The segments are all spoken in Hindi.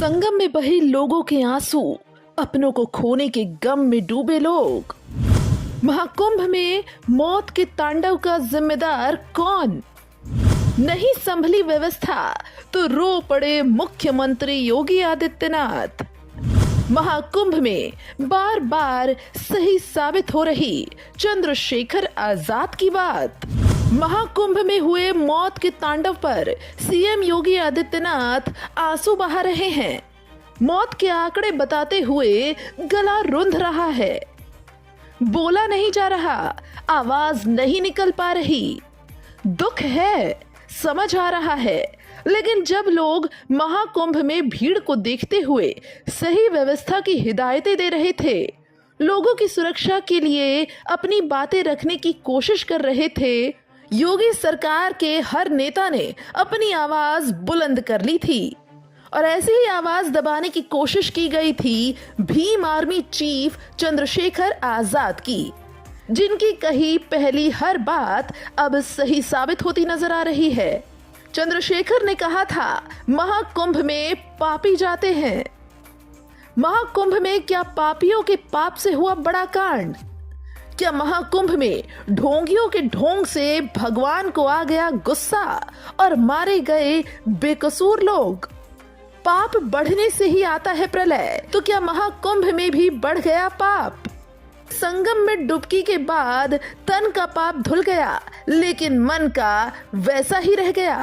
संगम में बहे लोगों के आंसू, अपनों को खोने के गम में डूबे लोग। महाकुंभ में मौत के तांडव का जिम्मेदार कौन? नहीं संभली व्यवस्था तो रो पड़े मुख्यमंत्री योगी आदित्यनाथ। महाकुंभ में बार बार सही साबित हो रही चंद्रशेखर आजाद की बात। महाकुंभ में हुए मौत के तांडव पर सीएम योगी आदित्यनाथ आंसू बहा रहे हैं। मौत के आंकड़े बताते हुए गला रुंध रहा है, बोला नहीं जा रहा, आवाज नहीं निकल पा रही। दुख है, समझ आ रहा है, लेकिन जब लोग महाकुंभ में भीड़ को देखते हुए सही व्यवस्था की हिदायतें दे रहे थे, लोगों की सुरक्षा के लिए अपनी बातें रखने की कोशिश कर रहे थे, योगी सरकार के हर नेता ने अपनी आवाज बुलंद कर ली थी और ऐसी ही आवाज दबाने की कोशिश की गई थी भीम आर्मी चीफ चंद्रशेखर आजाद की, जिनकी कही पहली हर बात अब सही साबित होती नजर आ रही है। चंद्रशेखर ने कहा था, महाकुंभ में पापी जाते हैं। महाकुंभ में क्या पापियों के पाप से हुआ बड़ा कांड? क्या महाकुंभ में ढोंगियों के ढोंग से भगवान को आ गया गुस्सा और मारे गए बेकसूर लोग? पाप बढ़ने से ही आता है प्रलय, तो क्या महाकुंभ में भी बढ़ गया पाप? संगम में डुबकी के बाद तन का पाप धुल गया, लेकिन मन का वैसा ही रह गया।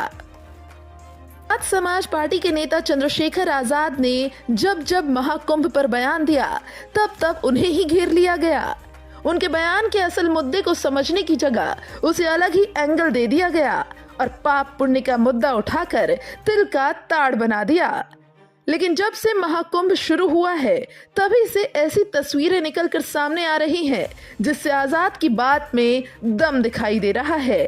आज समाज पार्टी के नेता चंद्रशेखर आजाद ने जब जब महाकुंभ पर बयान दिया, तब तब उन्हें ही घेर लिया गया। उनके बयान के असल मुद्दे को समझने की जगह उसे अलग ही एंगल दे दिया गया और पाप पुण्य का मुद्दा उठाकर तिल का ताड़ बना दिया। लेकिन जब से महाकुंभ शुरू हुआ है, तभी से ऐसी तस्वीरें निकलकर सामने आ रही हैं जिससे आजाद की बात में दम दिखाई दे रहा है।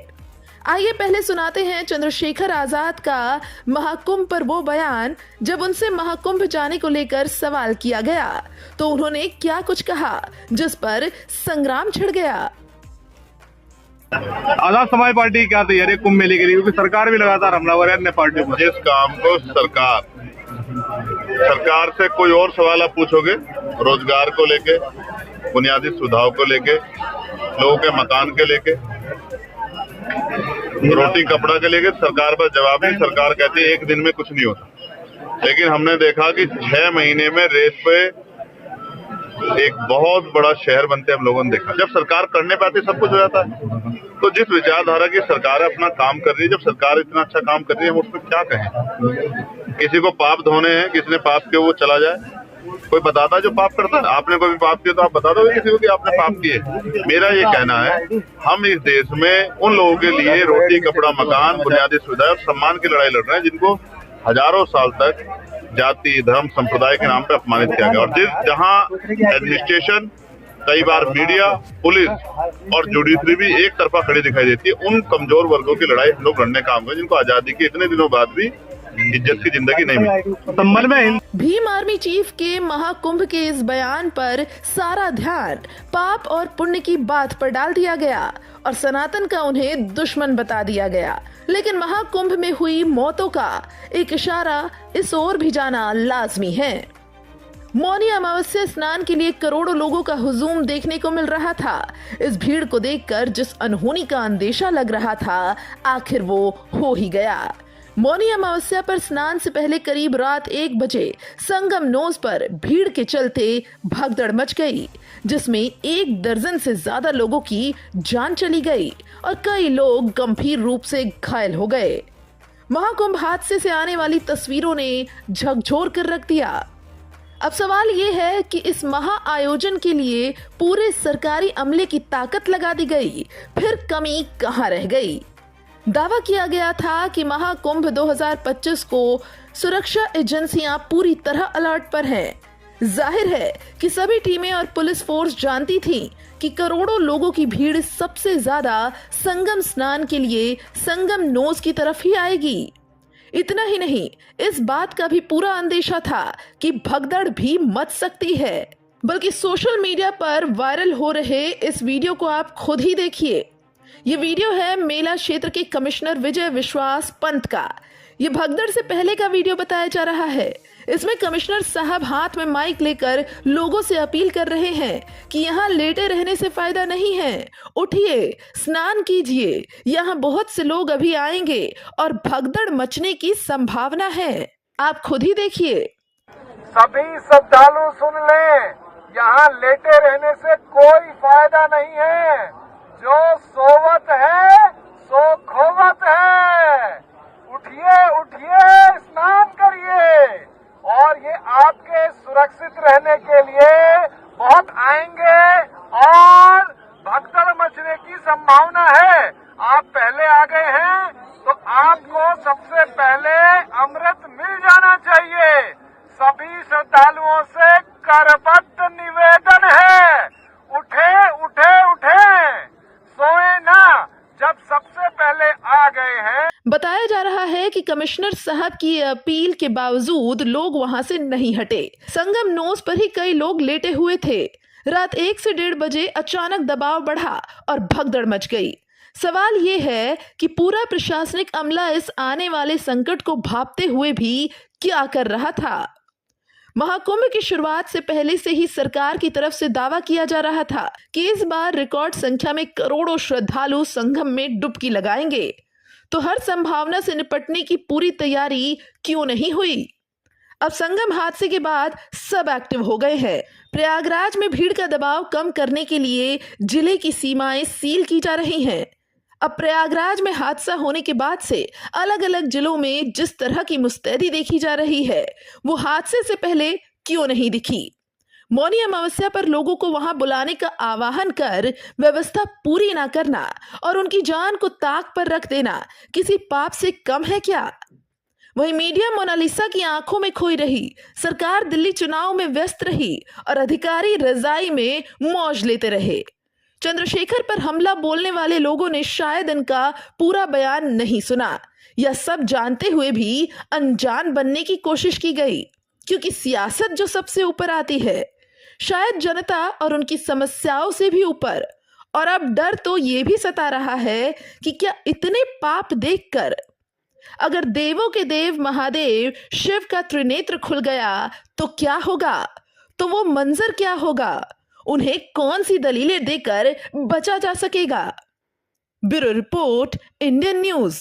आइए पहले सुनाते हैं चंद्रशेखर आजाद का महाकुंभ पर वो बयान जब उनसे महाकुंभ जाने को लेकर सवाल किया गया तो उन्होंने क्या कुछ कहा, जिस पर संग्राम छिड़ गया। आजाद समाज पार्टी क्या तैयारी कुंभ मेले के लिए, क्योंकि सरकार भी लगातार हमलावर है अन्य पार्टियों को। जिस काम को सरकार से कोई और सवाल आप पूछोगे, रोजगार को लेके, बुनियादी सुविधाओं को लेके, लोगों के मकान के लेके, रोटी कपड़ा के लेके, सरकार पर जवाब नहीं। सरकार कहती है एक दिन में कुछ नहीं होता, लेकिन हमने देखा कि 6 महीने में रेत पे एक बहुत बड़ा शहर बनते हम लोगों ने देखा। जब सरकार करने पे आती सब कुछ हो जाता है। तो जिस विचारधारा की सरकार अपना काम कर रही है, जब सरकार इतना अच्छा काम कर रही है, हम उसमें क्या कहें? किसी को पाप धोने हैं, किसी ने पाप किया वो चला जाए। कोई बताता है जो पाप करता है? आपने कोई पाप किया तो आप बता दो किसी को कि आपने पाप किए। मेरा ये कहना है, हम इस देश में उन लोगों के लिए रोटी कपड़ा मकान बुनियादी सुविधा और सम्मान की लड़ाई लड़ रहे हैं जिनको हजारों साल तक जाति धर्म संप्रदाय के नाम पे अपमानित किया गया। और जहाँ एडमिनिस्ट्रेशन, कई बार मीडिया, पुलिस और जुडिशरी भी एक तरफा खड़ी दिखाई देती है, उन कमजोर वर्गों की लड़ाई हम लोग लड़ने का काम करें जिनको आजादी के इतने दिनों बाद भी इज्जत की जिंदगी नहीं मिली। संबल में भीम आर्मी चीफ के महाकुंभ के इस बयान पर सारा ध्यान पाप और पुण्य की बात पर डाल दिया गया और सनातन का उन्हें दुश्मन बता दिया गया। लेकिन महाकुंभ में हुई मौतों का एक इशारा इस ओर भी जाना लाजमी है। मौनी अमावस्या स्नान के लिए करोड़ों लोगों का हुजूम देखने को मिल रहा था। इस भीड़ को देखकर जिस अनहोनी का अंदेशा लग रहा था, आखिर वो हो ही गया। मौनी अमावस्या पर स्नान से पहले करीब रात 1 बजे संगम नोज पर भीड़ के चलते भगदड़ मच गई, जिसमें 1 दर्जन से ज्यादा लोगों की जान चली गई और कई लोग गंभीर रूप से घायल हो गए। महाकुंभ हादसे से आने वाली तस्वीरों ने झकझोर कर रख दिया। अब सवाल ये है कि इस महा आयोजन के लिए पूरे सरकारी अमले की ताकत लगा दी गई, फिर कमी कहां रह गई? दावा किया गया था कि महाकुंभ 2025 को सुरक्षा एजेंसियां पूरी तरह अलर्ट पर हैं। जाहिर है कि सभी टीमें और पुलिस फोर्स जानती थी कि करोड़ों लोगों की भीड़ सबसे ज्यादा संगम स्नान के लिए संगम नोज की तरफ ही आएगी। इतना ही नहीं, इस बात का भी पूरा अंदेशा था कि भगदड़ भी मच सकती है। बल्कि सोशल मीडिया पर वायरल हो रहे इस वीडियो को आप खुद ही देखिए। ये वीडियो है मेला क्षेत्र के कमिश्नर विजय विश्वास पंत का। ये भगदड़ से पहले का वीडियो बताया जा रहा है। इसमें कमिश्नर साहब हाथ में माइक लेकर लोगों से अपील कर रहे हैं कि यहाँ लेटे रहने से फायदा नहीं है, उठिए, स्नान कीजिए, यहाँ बहुत से लोग अभी आएंगे और भगदड़ मचने की संभावना है। आप खुद ही देखिए। सभी श्रद्धालु सुन लें, यहाँ लेटे रहने से कोई फायदा नहीं है। जो सोवत है सो खोवत है। उठिए उठिए, स्नान करिए, और ये आपके सुरक्षित रहने के लिए बहुत आएंगे और भगदड़ मचने की संभावना है। आप पहले आ गए हैं तो आपको सबसे पहले अमृत मिल जाना चाहिए। सभी श्रद्धालुओं से करबद्ध निवेदन है, उठे उठे उठे, सोए ना, जब सबसे पहले आ गए हैं। बताया जा रहा है कि कमिश्नर साहब की अपील के बावजूद लोग वहां से नहीं हटे। संगम नोस पर ही कई लोग लेटे हुए थे। रात 1 से 1:30 बजे अचानक दबाव बढ़ा और भगदड़ मच गई। सवाल ये है कि पूरा प्रशासनिक अमला इस आने वाले संकट को भांपते हुए भी क्या कर रहा था। महाकुंभ की शुरुआत से पहले से ही सरकार की तरफ से दावा किया जा रहा था कि इस बार रिकॉर्ड संख्या में करोड़ों श्रद्धालु संगम में डुबकी लगाएंगे, तो हर संभावना से निपटने की पूरी तैयारी क्यों नहीं हुई। अब संगम हादसे के बाद सब एक्टिव हो गए हैं। प्रयागराज में भीड़ का दबाव कम करने के लिए जिले की सीमाएं सील की जा रही हैं। अब प्रयागराज में हादसा होने के बाद से अलग अलग जिलों में जिस तरह की मुस्तैदी देखी जा रही है, वो हादसे से पहले क्यों नहीं दिखी। मौनी अमावस्या पर लोगों को वहां बुलाने का आह्वान कर व्यवस्था पूरी ना करना और उनकी जान को ताक पर रख देना किसी पाप से कम है क्या। वहीं मीडिया मोनालिसा की आंखों में खोई रही, सरकार दिल्ली चुनाव में व्यस्त रही और अधिकारी रजाई में मौज लेते रहे। चंद्रशेखर पर हमला बोलने वाले लोगों ने शायद इनका पूरा बयान नहीं सुना, या सब जानते हुए भी अनजान बनने की कोशिश की गई, क्योंकि सियासत जो सबसे ऊपर आती है, शायद जनता और उनकी समस्याओं से भी ऊपर। और अब डर तो ये भी सता रहा है कि क्या इतने पाप देखकर अगर देवों के देव महादेव शिव का त्रिनेत्र खुल गया तो क्या होगा, तो वो मंजर क्या होगा, उन्हें कौन सी दलीलें देकर बचा जा सकेगा। Bureau report, Indian news.